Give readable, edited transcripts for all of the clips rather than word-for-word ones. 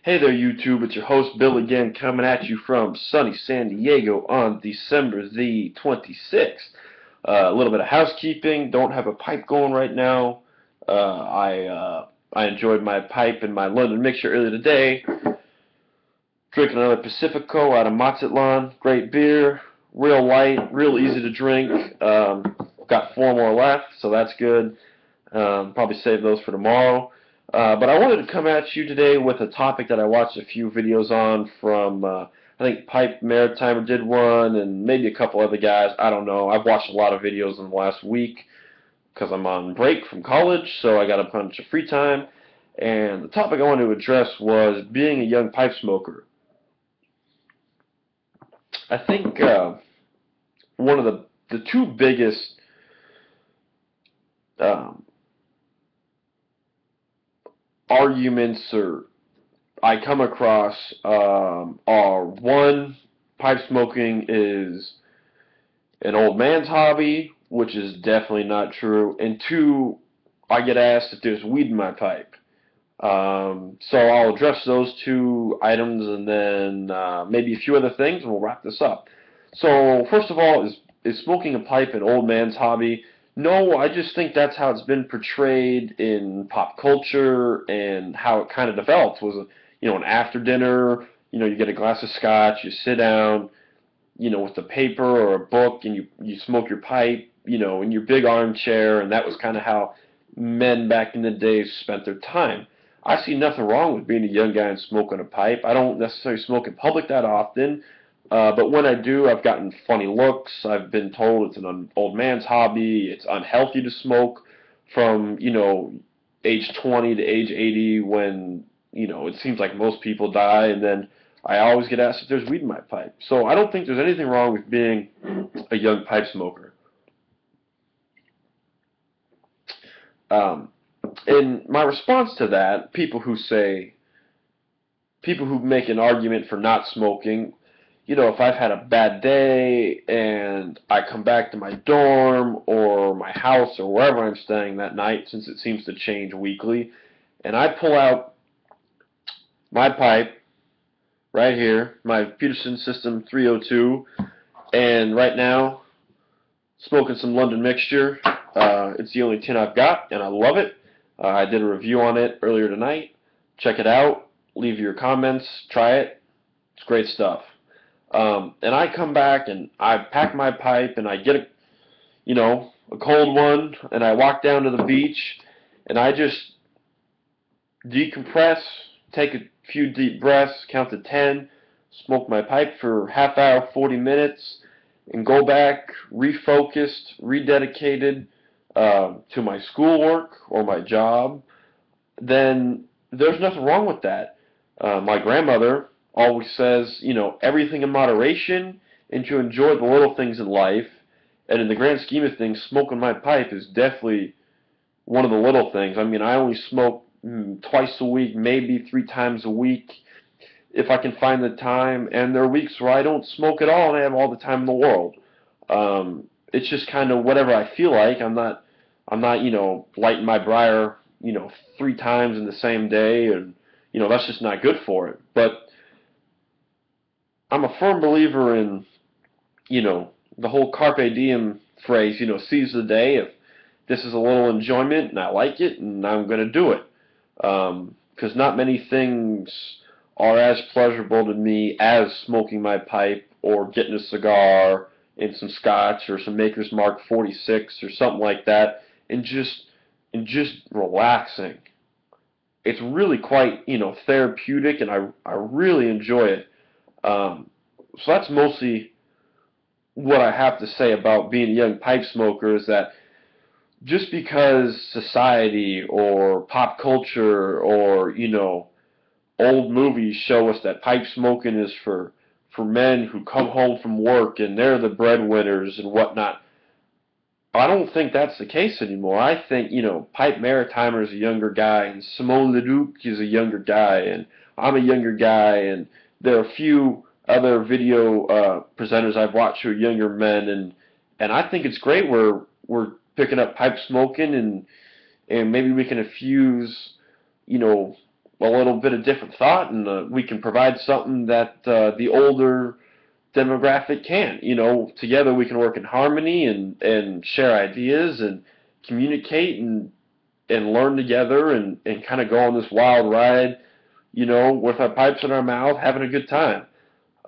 Hey there, YouTube. It's your host, Bill, again, coming at you from sunny San Diego on December the 26th. A little bit of housekeeping. Don't have a pipe going right now. I enjoyed my pipe and my London mixture earlier today. Drinking another Pacifico out of Mazatlan. Great beer. Real light, real easy to drink. Got four more left, so that's good. Probably save those for tomorrow. But I wanted to come at you today with a topic that I watched a few videos on from, I think Pipe Maritimer did one, and maybe a couple other guys. I don't know. I've watched a lot of videos in the last week because I'm on break from college, so I got a bunch of free time. And the topic I wanted to address was being a young pipe smoker. I think one of the two biggest um, arguments or I come across are one, pipe smoking is an old man's hobby, which is definitely not true, and two, I get asked if there's weed in my pipe. So I'll address those two items and then maybe a few other things, and we'll wrap this up. So first of all, is smoking a pipe an old man's hobby? No, I just think that's how it's been portrayed in pop culture and how it kind of developed was, an after dinner, you get a glass of scotch, you sit down, with a paper or a book, and you smoke your pipe, in your big armchair, and that was kind of how men back in the day spent their time. I see nothing wrong with being a young guy and smoking a pipe. I don't necessarily smoke in public that often, but when I do, I've gotten funny looks. I've been told it's an old man's hobby. It's unhealthy to smoke from, age 20 to age 80 when, it seems like most people die, and then I always get asked if there's weed in my pipe. So I don't think there's anything wrong with being a young pipe smoker. Um, and my response to that, people who make an argument for not smoking, if I've had a bad day and I come back to my dorm or my house or wherever I'm staying that night, since it seems to change weekly, and I pull out my pipe right here, my Peterson System 302, and right now, smoking some London mixture. It's the only tin I've got, and I love it. I did a review on it earlier tonight. Check it out. Leave your comments. Try it. It's great stuff. And I come back and I pack my pipe and I get a cold one, and I walk down to the beach and I just decompress, take a few deep breaths, count to 10, smoke my pipe for half hour, 40 minutes, and go back refocused, rededicated to my schoolwork or my job, then there's nothing wrong with that. My grandmother always says, everything in moderation and to enjoy the little things in life. And in the grand scheme of things, smoking my pipe is definitely one of the little things. I mean, I only smoke twice a week, maybe three times a week if I can find the time. And there are weeks where I don't smoke at all and I have all the time in the world. It's just kind of whatever I feel like. I'm not, lighting my Briar, three times in the same day, and that's just not good for it. But I'm a firm believer in, the whole carpe diem phrase, seize the day. If this is a little enjoyment and I like it, and I'm going to do it. Because not many things are as pleasurable to me as smoking my pipe or getting a cigar and some scotch or some Maker's Mark 46 or something like that, and just relaxing. It's really quite therapeutic, and I really enjoy it. So that's mostly what I have to say about being a young pipe smoker, is that just because society or pop culture or old movies show us that pipe smoking is for men who come home from work and they're the breadwinners and whatnot, I don't think that's the case anymore. I think, Pipe Maritimer is a younger guy, and Simone Leduc is a younger guy, and I'm a younger guy, and there are a few other video presenters I've watched who are younger men, and I think it's great we're picking up pipe smoking, and maybe we can infuse, you know, a little bit of different thought, and we can provide something that the older demographic can't. You know, together we can work in harmony and share ideas and communicate and learn together and kind of go on this wild ride, you know, with our pipes in our mouth, having a good time.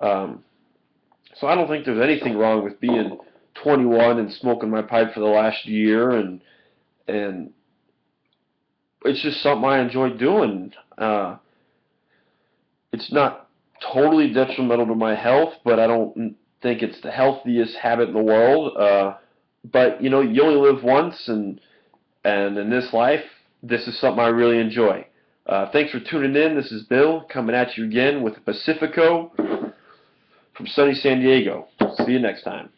So I don't think there's anything wrong with being 21 and smoking my pipe for the last year, and it's just something I enjoy doing. It's not totally detrimental to my health, but I don't think it's the healthiest habit in the world. But you know, you only live once, and in this life, this is something I really enjoy. Thanks for tuning in. This is Bill coming at you again with Pacifico from sunny San Diego. See you next time.